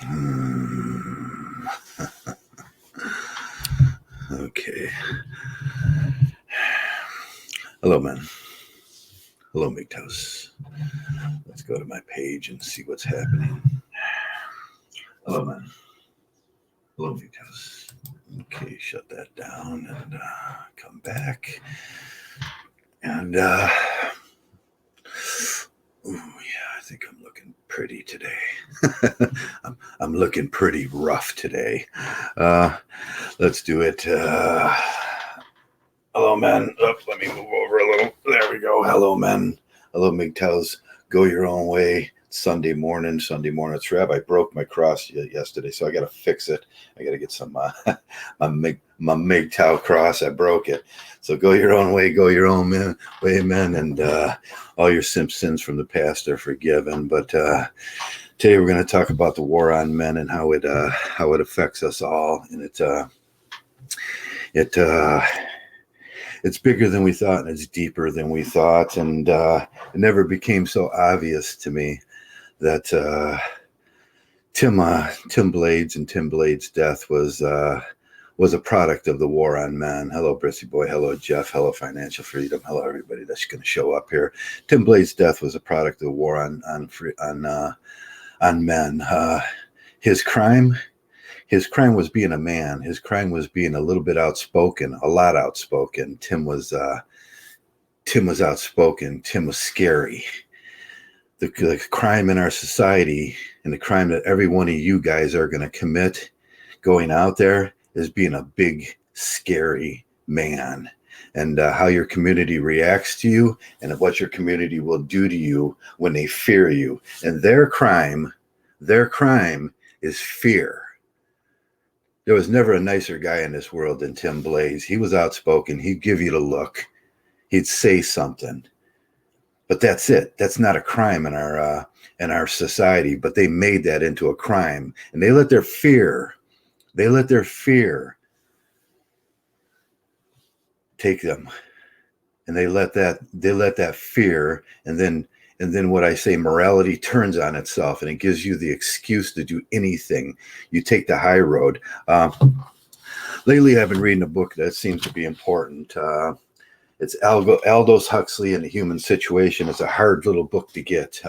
Hmm. Okay. Hello, man. Hello, Mgtows. Let's go to my page and see what's happening. Hello, man. Hello, Mgtows. Okay, shut that down and come back. And, yeah, I think I'm looking pretty today. I'm looking pretty rough today. Let's do it. Hello, man. Oh, let me move over a little. There we go. Hello, men. Hello, Mgtows. Go your own way. Sunday morning. It's Rev. I broke my cross yesterday, so I got to fix it. I got to get some my Mgtow cross. I broke it. So go your own way. Go your own way, men, and all your sins from the past are forgiven. But today we're going to talk about the war on men and how it affects us all, and it's bigger than we thought, and it's deeper than we thought, and it never became so obvious to me that Tim Blade's death was a product of the war on men. Hello, Brissy Boy. Hello, Jeff. Hello, Financial Freedom. Hello, everybody that's going to show up here. Tim Blade's death was a product of the war on men. His crime was being a man. His crime was being a little bit outspoken, a lot outspoken. Tim was outspoken. Tim was scary. The crime in our society and the crime that every one of you guys are going to commit going out there is being a big, scary man. And how your community reacts to you and what your community will do to you when they fear you. And their crime is fear. There was never a nicer guy in this world than Tim Blaze. He was outspoken. He'd give you the look. He'd say something. But that's it. That's not a crime in our society. But they made that into a crime, and they let their fear take them, and they let that fear, and then what I say, morality turns on itself, and it gives you the excuse to do anything. You take the high road. Lately, I've been reading a book that seems to be important. It's Aldous Huxley and the Human Situation. It's a hard little book to get.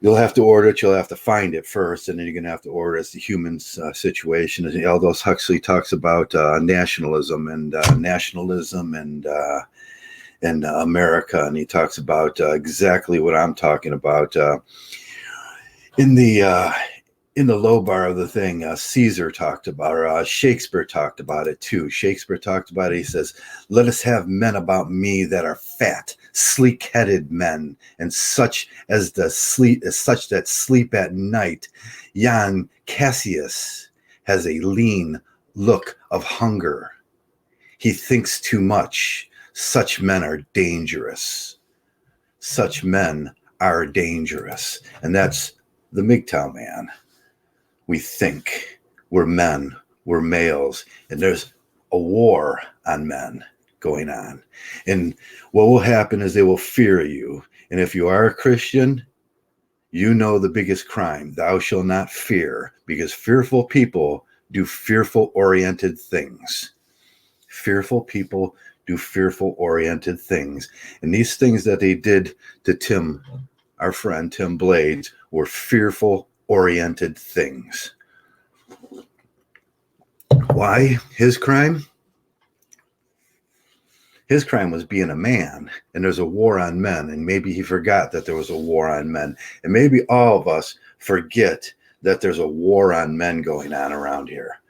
You'll have to order it. You'll have to find it first, and then you're going to have to order it. It's the Human Situation. And Aldous Huxley talks about nationalism and America, and he talks about exactly what I'm talking about. In the low bar of the thing, Caesar talked about it, or Shakespeare talked about it too. Shakespeare talked about it. He says, "Let us have men about me that are fat, sleek-headed men, and such that sleep at night. Yond Cassius has a lean look of hunger. He thinks too much. Such men are dangerous. Such men are dangerous." And that's the Mgtow man. We think we're men, we're males, and there's a war on men going on. And what will happen is they will fear you. And if you are a Christian, you know the biggest crime, thou shalt not fear, because fearful people do fearful-oriented things. Fearful people do fearful-oriented things. And these things that they did to Tim, our friend Tim Blades, were fearful-oriented things. Why? His crime? His crime was being a man, and there's a war on men, and maybe he forgot that there was a war on men. And maybe all of us forget that there's a war on men going on around here.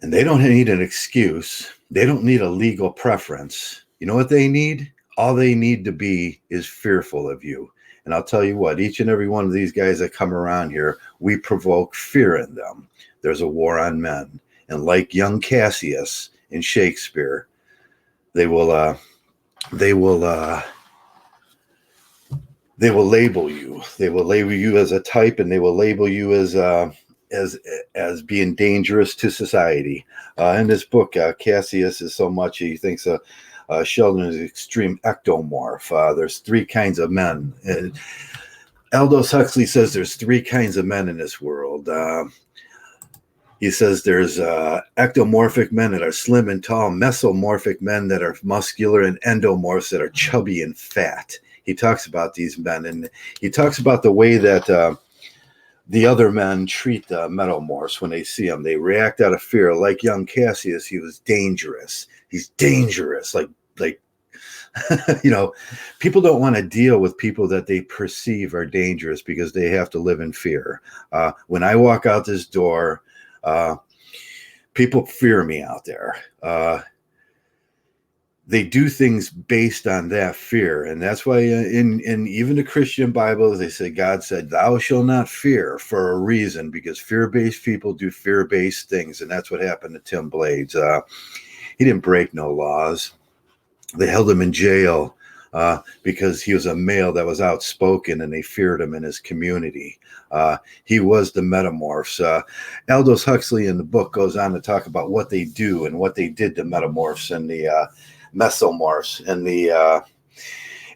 And they don't need an excuse. They don't need a legal preference. You know what they need? All they need to be is fearful of you. And I'll tell you what, each and every one of these guys that come around here, we provoke fear in them. There's a war on men. And like Yond Cassius in Shakespeare, they will label you. They will label you as a type, and they will label you as being dangerous to society. In this book, Cassius is so much he thinks Sheldon is an extreme ectomorph. There's three kinds of men. Aldous Huxley says there's three kinds of men in this world. He says there's ectomorphic men that are slim and tall, mesomorphic men that are muscular, and endomorphs that are chubby and fat. He talks about these men, and he talks about the way that the other men treat the metamorphs when they see him. They react out of fear. Like Yond Cassius, he was dangerous. He's dangerous. Like people don't want to deal with people that they perceive are dangerous because they have to live in fear. When I walk out this door, people fear me out there. They do things based on that fear. And that's why in even the Christian Bible, they say, God said, thou shalt not fear, for a reason, because fear-based people do fear-based things. And that's what happened to Tim Blades. He didn't break no laws. They held him in jail because he was a male that was outspoken, and they feared him in his community. He was the metamorphs. Aldous Huxley in the book goes on to talk about what they do and what they did to metamorphs and the mesomorphs. And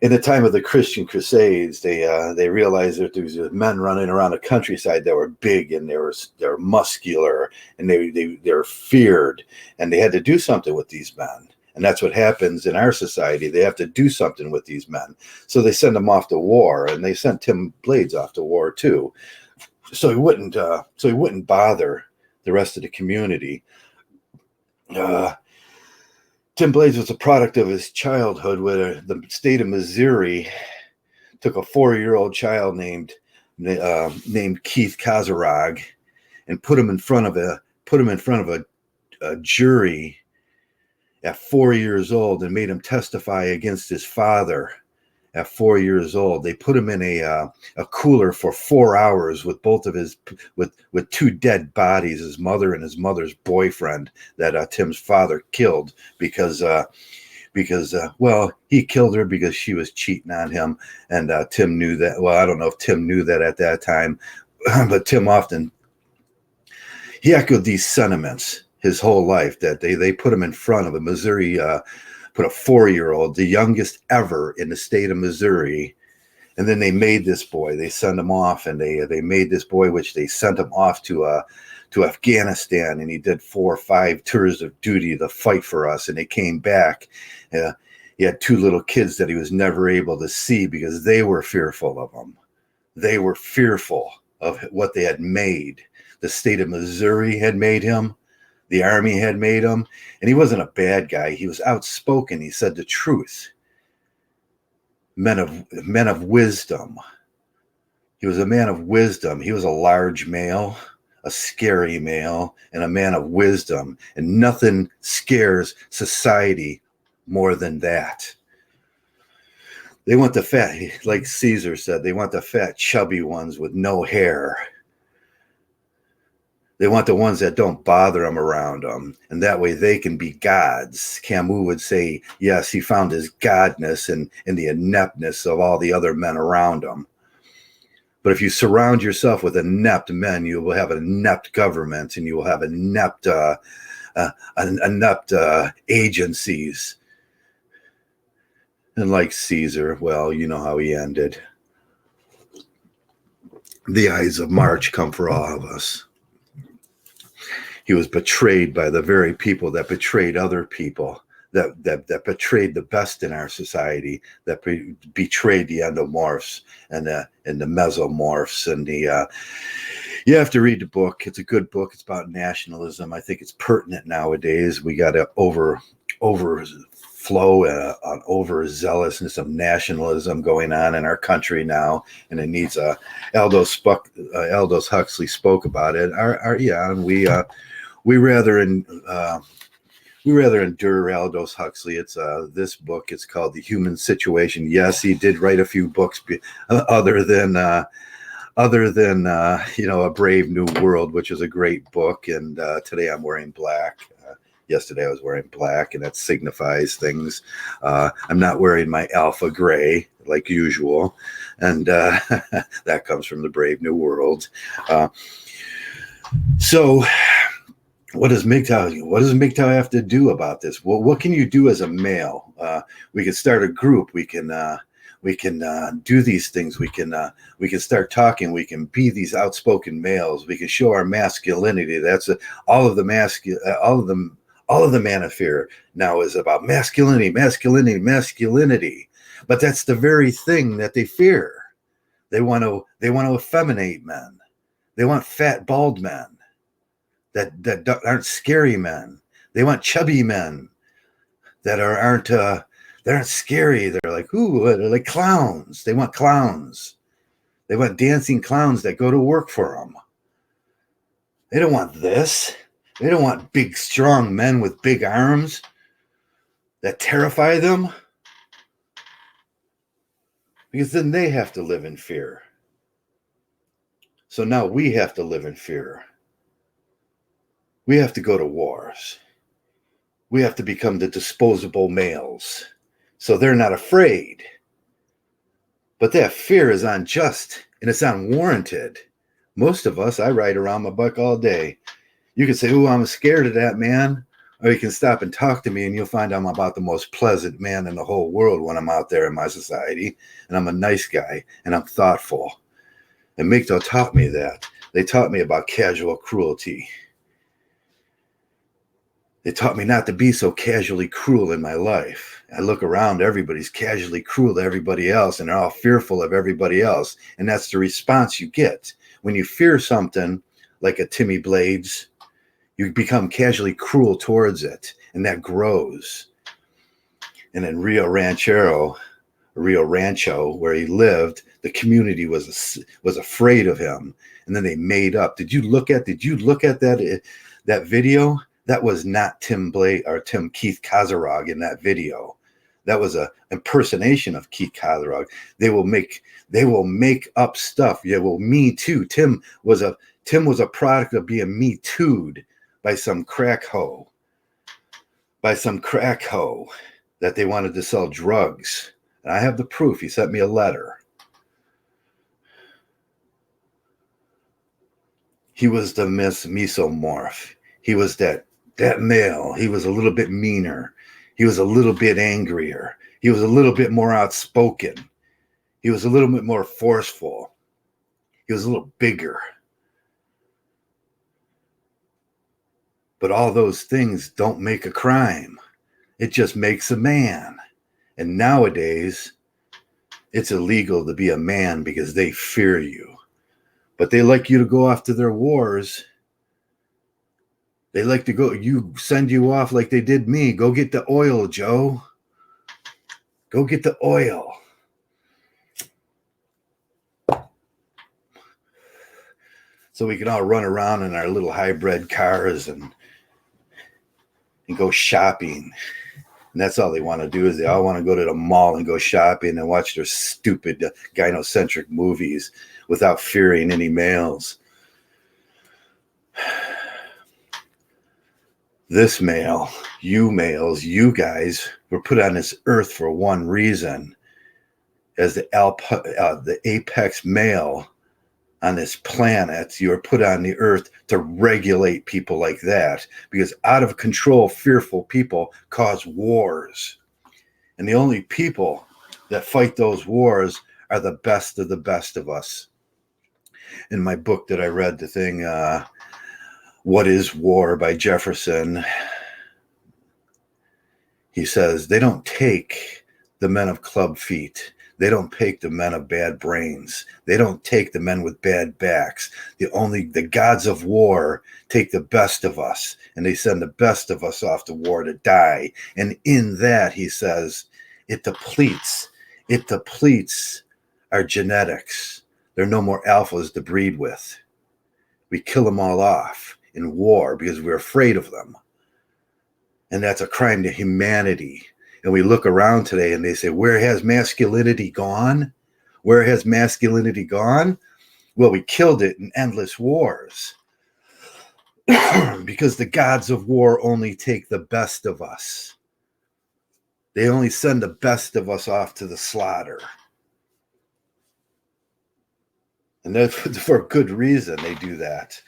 in the time of the Christian Crusades, they realized that there was men running around the countryside that were big, and they were muscular, and they were feared, and they had to do something with these men. And that's what happens in our society. They have to do something with these men. So they send them off to war, and they sent Tim Blades off to war too. So he wouldn't bother the rest of the community. Tim Blades was a product of his childhood, where the state of Missouri took a 4-year-old child named Keith Kazarag and put him in front of a jury at 4 years old, and made him testify against his father at 4 years old. They put him in a cooler for 4 hours with with two dead bodies, his mother and his mother's boyfriend that Tim's father killed because he killed her because she was cheating on him. And Tim knew that. Well, I don't know if Tim knew that at that time, but Tim he echoed these sentiments his whole life, that they put him in front of a Missouri, put a 4-year-old, the youngest ever in the state of Missouri. And then they made this boy, they sent him off, and they made this boy, which they sent him off to Afghanistan. And he did 4 or 5 tours of duty to fight for us. And they came back. He had 2 little kids that he was never able to see because they were fearful of him. They were fearful of what they had made. The state of Missouri had made him. The army had made him, and he wasn't a bad guy. He was outspoken. He said the truth. Men of wisdom. He was a man of wisdom. He was a large male, a scary male, and a man of wisdom. And nothing scares society more than that. They want the fat, like Caesar said, they want the fat, chubby ones with no hair. They want the ones that don't bother them around them, and that way they can be gods. Camus would say, yes, he found his godness in the ineptness of all the other men around him. But if you surround yourself with inept men, you will have an inept government, and you will have inept agencies. And like Caesar, well, you know how he ended. The Ides of March come for all of us. He was betrayed by the very people that betrayed other people, that betrayed the best in our society, that betrayed the endomorphs and the mesomorphs. And you have to read the book. It's a good book. It's about nationalism. I think it's pertinent nowadays. We got to overflow an overzealousness of nationalism going on in our country now, and it needs Aldous Huxley spoke about it. We rather endure Aldous Huxley. It's this book. It's called The Human Situation. Yes, he did write a few books other than A Brave New World, which is a great book. And today I'm wearing black. Yesterday I was wearing black, and that signifies things. I'm not wearing my alpha gray like usual, and that comes from the Brave New World. So what does Mgtow have to do about this? Well, what can you do as a male? We can start a group. We can We can do these things. We can start talking. We can be these outspoken males. We can show our masculinity. That's all of the manosphere now is about masculinity, masculinity, masculinity. But that's the very thing that they fear. They want to effeminate men. They want fat, bald men that aren't scary men. They want chubby men that aren't scary. They're like, ooh, they're like clowns. They want clowns. They want dancing clowns that go to work for them. They don't want this. They don't want big, strong men with big arms that terrify them, because then they have to live in fear. So now we have to live in fear. We have to go to wars. We have to become the disposable males. So they're not afraid. But that fear is unjust and it's unwarranted. Most of us, I ride around my buck all day. You can say, oh, I'm scared of that, man. Or you can stop and talk to me and you'll find I'm about the most pleasant man in the whole world when I'm out there in my society. And I'm a nice guy and I'm thoughtful. And Mgtow taught me that. They taught me about casual cruelty. They taught me not to be so casually cruel in my life. I look around, everybody's casually cruel to everybody else, and they're all fearful of everybody else. And that's the response you get. When you fear something, like a Timmy Blades, you become casually cruel towards it, and that grows. And in Rio Rancho, where he lived, the community was afraid of him, and then they made up. Did you look at that video? That was not Tim Keith Kozorog in that video. That was a impersonation of Keith Kozorog. They will make up stuff. Yeah, well, Me Too. Tim was a product of being Me Too'd by some crack hoe. That they wanted to sell drugs. And I have the proof. He sent me a letter. He was the mesomorph. He was that male. He was a little bit meaner. He was a little bit angrier. He was a little bit more outspoken. He was a little bit more forceful. He was a little bigger. But all those things don't make a crime. It just makes a man. And nowadays, it's illegal to be a man because they fear you. But they like you to go off to their wars. They like to send you off like they did me. Go get the oil, Joe. Go get the oil. So we can all run around in our little hybrid cars and go shopping. And that's all they want to do, is they all want to go to the mall and go shopping and watch their stupid gynocentric movies without fearing any males. This male, you males, you guys were put on this earth for one reason, as the apex male on this planet. You were put on the earth to regulate people like that, because out of control, fearful people cause wars. And the only people that fight those wars are the best of us. In my book that I read, the thing, What is War by Jefferson, he says, they don't take the men of club feet. They don't take the men of bad brains. They don't take the men with bad backs. The gods of war take the best of us, and they send the best of us off to war to die. And in that, he says, it depletes our genetics. There are no more alphas to breed with. We kill them all off in war because we're afraid of them. And that's a crime to humanity. And we look around today and they say, where has masculinity gone? Where has masculinity gone? Well, we killed it in endless wars. Because the gods of war only take the best of us. They only send the best of us off to the slaughter. And that's for good reason they do that.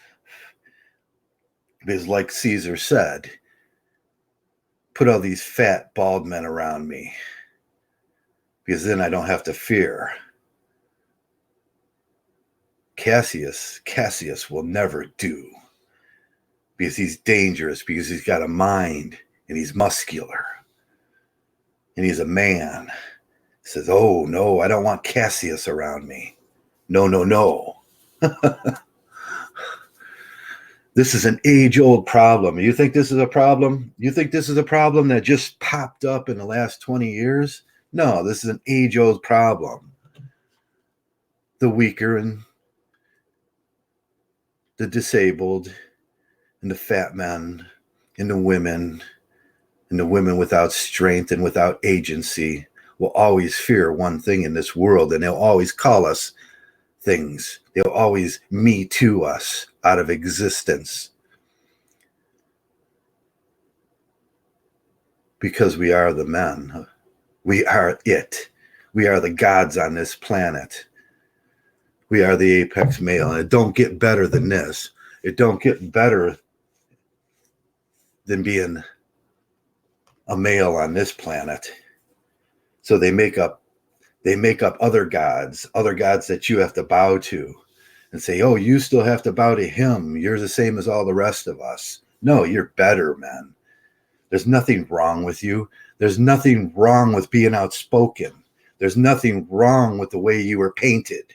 Because like Caesar said, put all these fat, bald men around me, because then I don't have to fear. Cassius will never do, because he's dangerous, because he's got a mind and he's muscular and he's a man. He says, oh no, I don't want Cassius around me. No. This is an age-old problem. You think this is a problem? You think this is a problem that just popped up in the last 20 years? No, this is an age-old problem. The weaker and the disabled and the fat men and the women without strength and without agency will always fear one thing in this world, and they'll always call us things. They'll always me too us out of existence. Because we are the men. We are it. We are the gods on this planet. We are the apex male. And it don't get better than this. It don't get better than being a male on this planet. So they make up other gods that you have to bow to and say, oh, you still have to bow to him. You're the same as all the rest of us. No, you're better, man. There's nothing wrong with you. There's nothing wrong with being outspoken. There's nothing wrong with the way you were painted.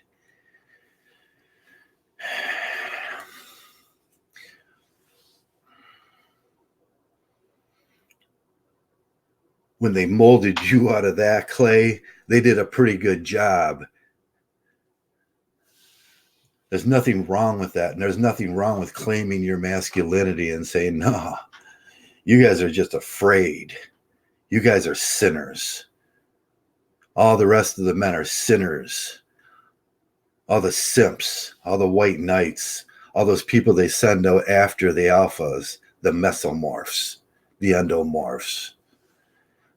When they molded you out of that clay, they did a pretty good job. There's nothing wrong with that. And there's nothing wrong with claiming your masculinity and saying, no, you guys are just afraid. You guys are sinners. All the rest of the men are sinners. All the simps, all the white knights, all those people they send out after the alphas, the mesomorphs, the endomorphs.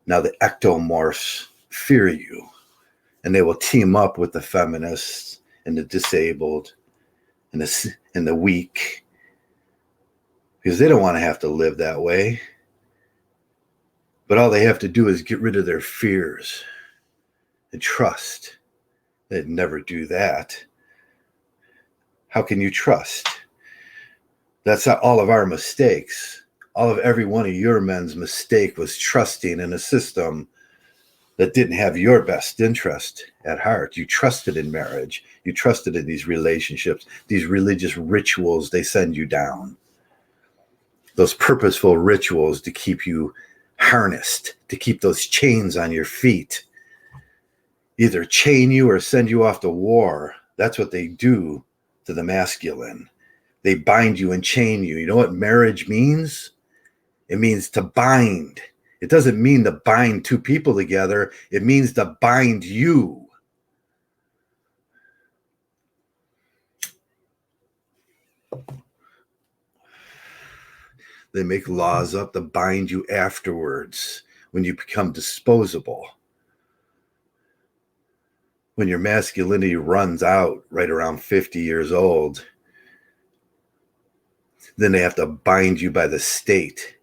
Now the ectomorphs fear you, and they will team up with the feminists and the disabled and the weak, because they don't want to have to live that way. But all they have to do is get rid of their fears and trust. They'd never do that. How can you trust? That's not all of our mistakes. All of every one of your men's mistake was trusting in a system that didn't have your best interest at heart. You trusted in marriage. You trusted in these relationships, these religious rituals they send you down. Those purposeful rituals to keep you harnessed, to keep those chains on your feet. Either chain you or send you off to war. That's what they do to the masculine. They bind you and chain you. You know what marriage means? It means to bind. It doesn't mean to bind two people together. It means to bind you. They make laws up to bind you afterwards when you become disposable. When your masculinity runs out right around 50 years old, then they have to bind you by the state.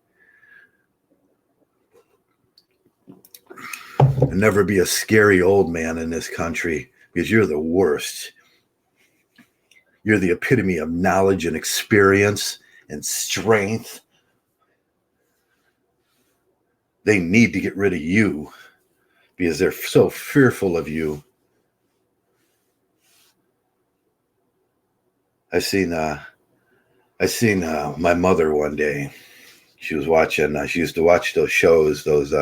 And never be a scary old man in this country, because you're the worst. You're the epitome of knowledge and experience and strength. They need to get rid of you because they're so fearful of you. I seen my mother one day. She was watching. She used to watch those shows, those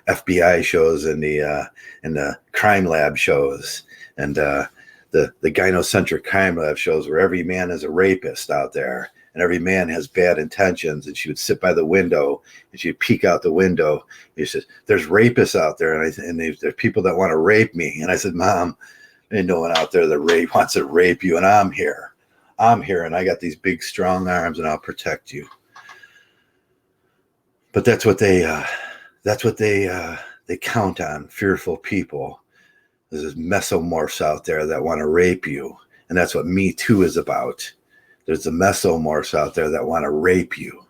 FBI shows, and the crime lab shows, and the gynocentric crime lab shows, where every man is a rapist out there, and every man has bad intentions. And she would sit by the window, and she'd peek out the window. She said, "There's rapists out there, and there's people that want to rape me." And I said, "Mom, there's no one out there that wants to rape you, and I'm here. And I got these big, strong arms, and I'll protect you." But that's what they count on, fearful people. There's mesomorphs out there that want to rape you. And that's what Me Too is about. There's the mesomorphs out there that want to rape you.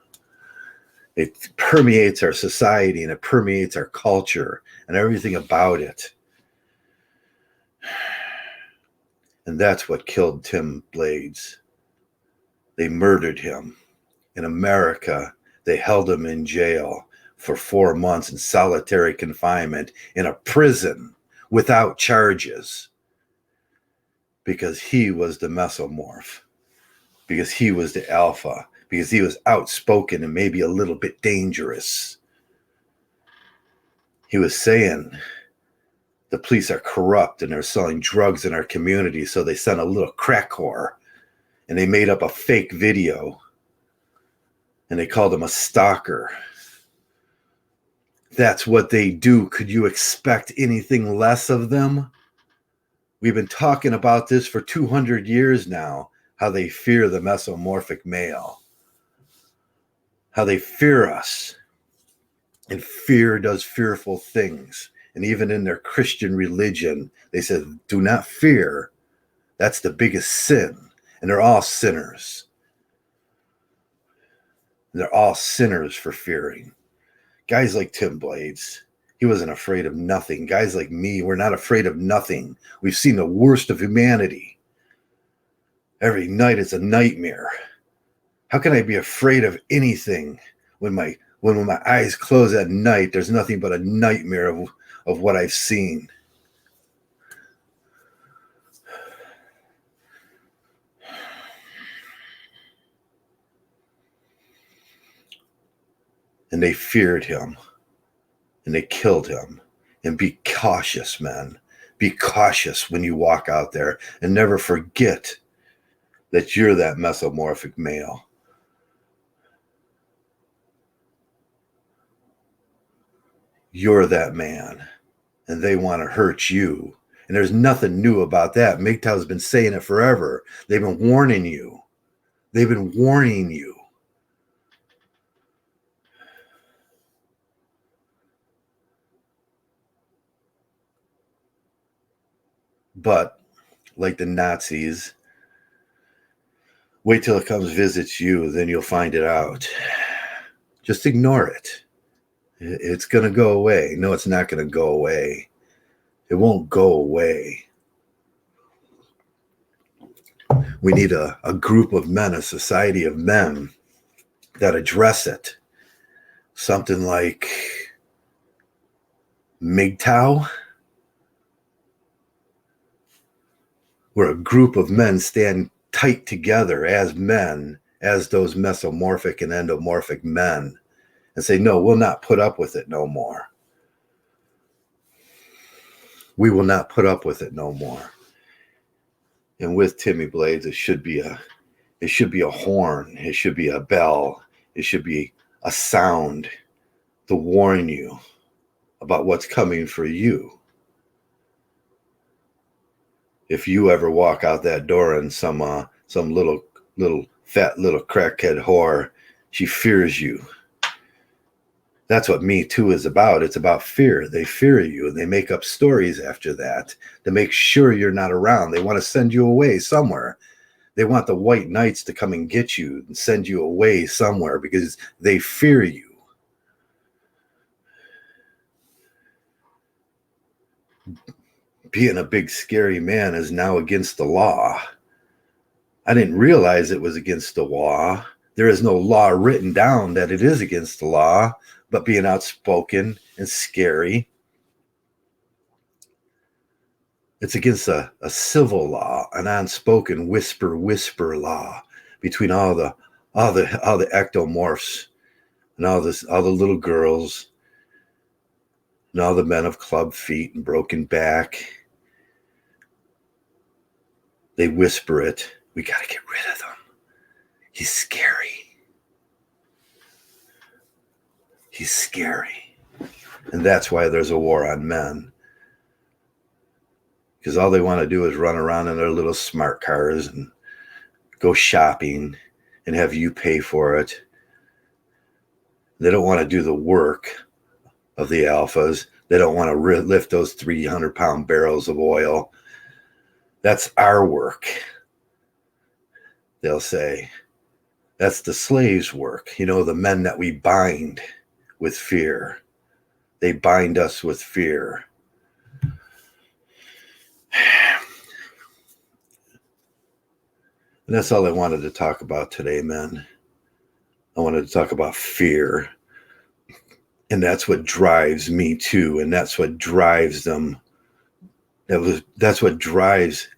It permeates our society, and it permeates our culture and everything about it. And that's what killed Tim Blades. They murdered him. In America, they held him in jail for 4 months in solitary confinement in a prison without charges because he was the mesomorph, because he was the alpha, because he was outspoken and maybe a little bit dangerous. He was saying the police are corrupt and they're selling drugs in our community, so they sent a little crack whore and they made up a fake video and they called him a stalker. That's what they do. Could you expect anything less of them? We've been talking about this for 200 years now, how they fear the mesomorphic male, how they fear us. And fear does fearful things. And even in their Christian religion, they said, do not fear. That's the biggest sin. And they're all sinners. They're all sinners for fearing. Guys like Tim Blades, he wasn't afraid of nothing. Guys like me, we're not afraid of nothing. We've seen the worst of humanity. Every night is a nightmare. How can I be afraid of anything when my eyes close at night, there's nothing but a nightmare of what I've seen? And they feared him. And they killed him. And be cautious, men. Be cautious when you walk out there. And never forget that you're that mesomorphic male. You're that man. And they want to hurt you. And there's nothing new about that. Mgtow's been saying it forever. They've been warning you. They've been warning you. But, like the Nazis, wait till it comes visits you, then you'll find it out. Just ignore it. It's going to go away. No, it's not going to go away. It won't go away. We need a group of men, a society of men that address it. Something like Mgtow, where a group of men stand tight together as men, as those mesomorphic and endomorphic men, and say, no, we'll not put up with it no more. We will not put up with it no more. And with Timmy Blades, it should be a horn. It should be a bell. It should be a sound to warn you about what's coming for you. If you ever walk out that door and some little fat little crackhead whore, she fears you. That's what Me Too is about. It's about fear. They fear you, and they make up stories after that to make sure you're not around. They want to send you away somewhere. They want the white knights to come and get you and send you away somewhere because they fear you. Being a big, scary man is now against the law. I didn't realize it was against the law. There is no law written down that it is against the law, but being outspoken and scary, it's against a civil law, an unspoken whisper law between all the ectomorphs and all the little girls and all the men of club feet and broken back. They whisper it. We got to get rid of them. He's scary. He's scary. And that's why there's a war on men. Because all they want to do is run around in their little smart cars and go shopping and have you pay for it. They don't want to do the work of the alphas. They don't want to lift those 300-pound barrels of oil. That's our work. They'll say, that's the slaves' work. You know, the men that we bind with fear. They bind us with fear. And that's all I wanted to talk about today, man. I wanted to talk about fear. And that's what drives me too. And that's what drives them. That's what drives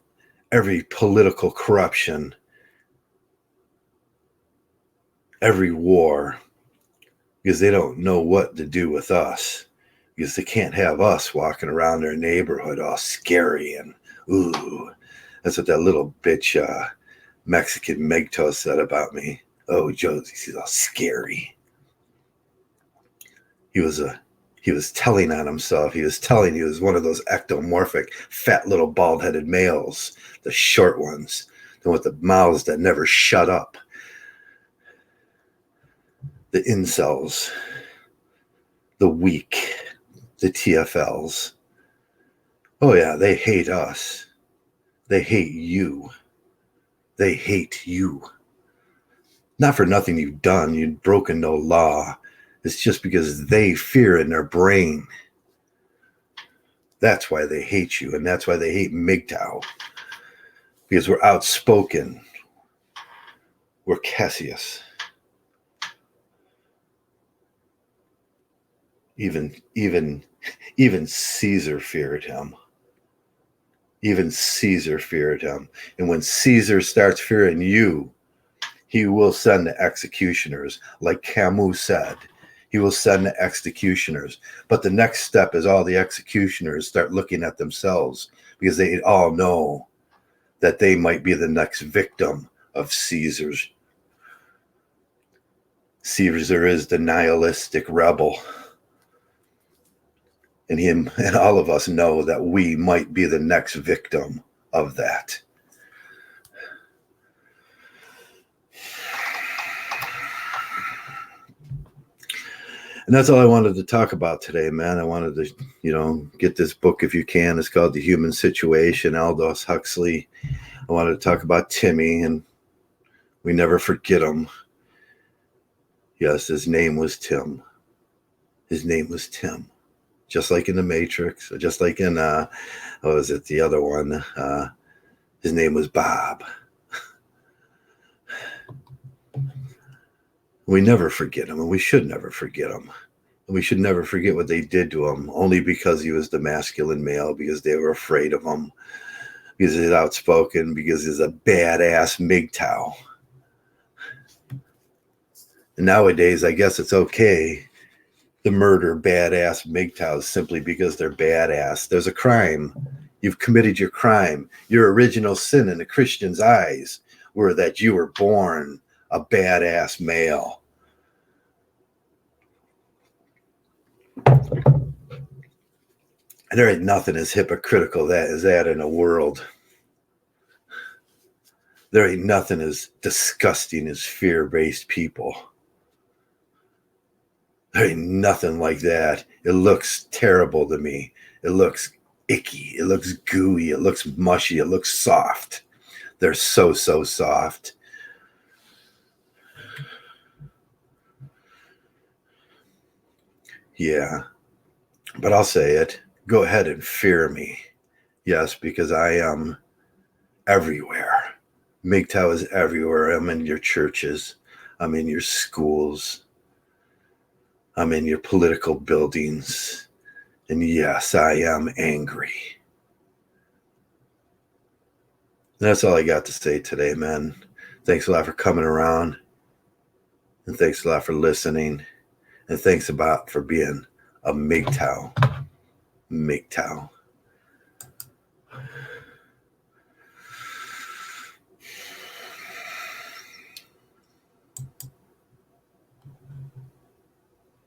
every political corruption, every war, because they don't know what to do with us, because they can't have us walking around their neighborhood all scary and ooh. That's what that little bitch Mexican Mgtow said about me. Oh, Josie, she's all scary. He was telling on himself. He was one of those ectomorphic, fat little bald-headed males, the short ones, the with the mouths that never shut up. The incels, the weak, the tfls. Oh yeah, they hate us. They hate you. They hate you. Not for nothing you've done. You've broken no law. It's just because they fear in their brain. That's why they hate you, and that's why they hate Mgtow. Because we're outspoken. We're Cassius. Even Caesar feared him. Even Caesar feared him. And when Caesar starts fearing you, he will send the executioners. Like Camus said, he will send the executioners. But the next step is all the executioners start looking at themselves, because they all know that they might be the next victim of Caesar's. Caesar is the nihilistic rebel. And him and all of us know that we might be the next victim of that. And that's all I wanted to talk about today, man. I wanted to, get this book if you can. It's called The Human Situation, Aldous Huxley. I wanted to talk about Timmy, and we never forget him. Yes, his name was Tim. His name was Tim. Just like in The Matrix, or just like in, what was it, the other one? His name was Bob. We never forget him, and we should never forget him. And we should never forget what they did to him, only because he was the masculine male, because they were afraid of him, because he's outspoken, because he's a badass Mgtow. And nowadays, I guess it's okay to murder badass Mgtows simply because they're badass. There's a crime. You've committed your crime. Your original sin in the Christian's eyes were that you were born a badass male. And there ain't nothing as hypocritical as that in a world. There ain't nothing as disgusting as fear-based people. There ain't nothing like that. It looks terrible to me. It looks icky. It looks gooey. It looks mushy. It looks soft. They're so soft. Yeah, but I'll say it. Go ahead and fear me. Yes, because I am everywhere. Mgtow is everywhere. I'm in your churches. I'm in your schools. I'm in your political buildings. And yes, I am angry. That's all I got to say today, man. Thanks a lot for coming around. And thanks a lot for listening. And thanks for being a Mgtow. Mgtow.